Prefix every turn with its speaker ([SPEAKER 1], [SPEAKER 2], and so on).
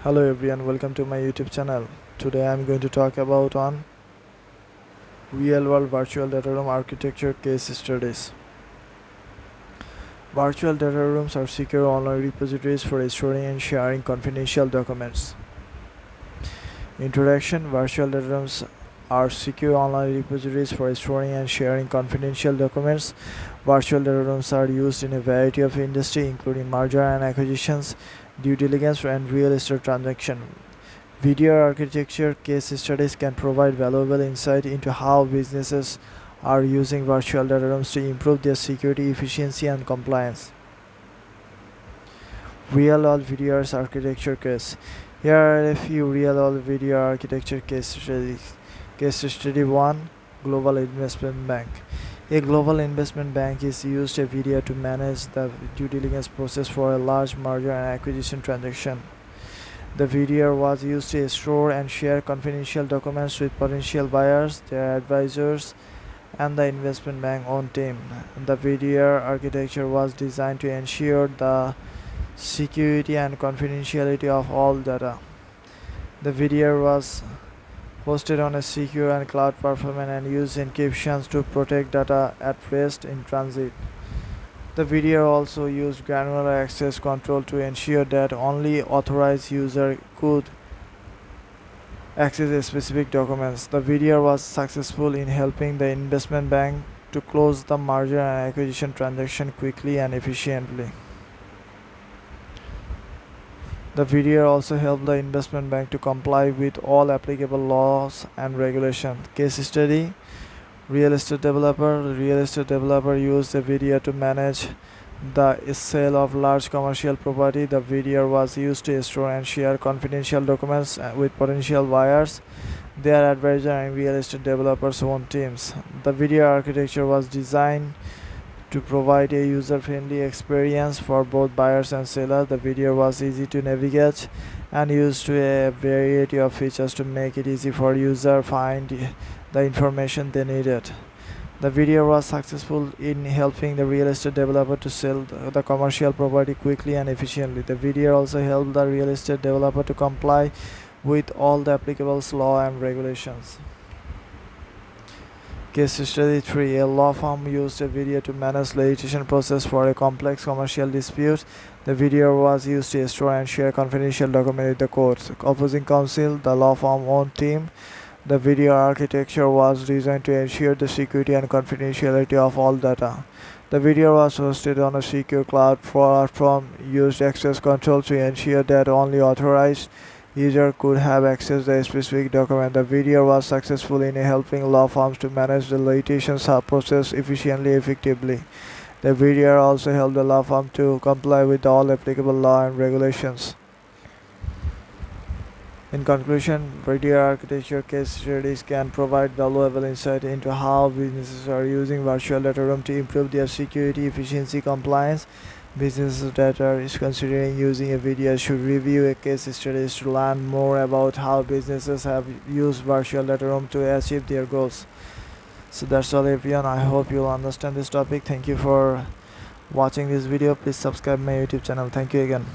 [SPEAKER 1] Hello everyone, welcome to my YouTube channel. Today I am going to talk about on real world virtual data room architecture case studies. Virtual data rooms are secure online repositories for storing and sharing confidential documents. Introduction: virtual data rooms are secure online repositories for storing and sharing confidential documents. Virtual data rooms are used in a variety of industries, including merger and acquisitions, due diligence, and real estate transactions. VDR architecture case studies can provide valuable insight into how businesses are using virtual data rooms to improve their security, efficiency, and compliance. Real-world VDRs architecture case. Here are a few real-world VDR architecture case studies. Case study 1: Global Investment Bank. A global investment bank is used a VDR to manage the due diligence process for a large merger and acquisition transaction. The VDR was used to store and share confidential documents with potential buyers, their advisors, and the investment bank own team. The VDR architecture was designed to ensure the security and confidentiality of all data. The VDR was hosted on a secure and cloud platform and used encryptions to protect data at rest in transit. The VDR also used granular access control to ensure that only authorized users could access specific documents. The VDR was successful in helping the investment bank to close the merger and acquisition transaction quickly and efficiently. The VDR also helped the investment bank to comply with all applicable laws and regulations. Case study: Real estate developer. The real estate developer used the VDR to manage the sale of large commercial property. The VDR was used to store and share confidential documents with potential buyers, their advisor, and real estate developers' own teams. The VDR architecture was designed to provide a user-friendly experience for both buyers and sellers. The VDR was easy to navigate and used a variety of features to make it easy for users to find the information they needed. The VDR was successful in helping the real estate developer to sell the commercial property quickly and efficiently. The VDR also helped the real estate developer to comply with all the applicable laws and regulations. Case study 3: A law firm used a VDR to manage litigation process for a complex commercial dispute. The VDR was used to store and share confidential documents with the courts, opposing counsel, the law firm own team. The VDR architecture was designed to ensure the security and confidentiality of all data. The VDR was hosted on a secure cloud platform, used access control to ensure that only authorized user could have access to a specific document. The VDR was successful in helping law firms to manage the litigation process efficiently and effectively. The VDR also helped the law firm to comply with all applicable law and regulations. In conclusion, VDR architecture case studies can provide valuable insight into how businesses are using virtual data room to improve their security, efficiency, compliance. Businesses that are considering using a VDR should review a case studies to learn more about how businesses have used virtual data room to achieve their goals. So that's all everyone. I hope you'll understand this topic. Thank you for watching this video. Please subscribe my YouTube channel. Thank you again.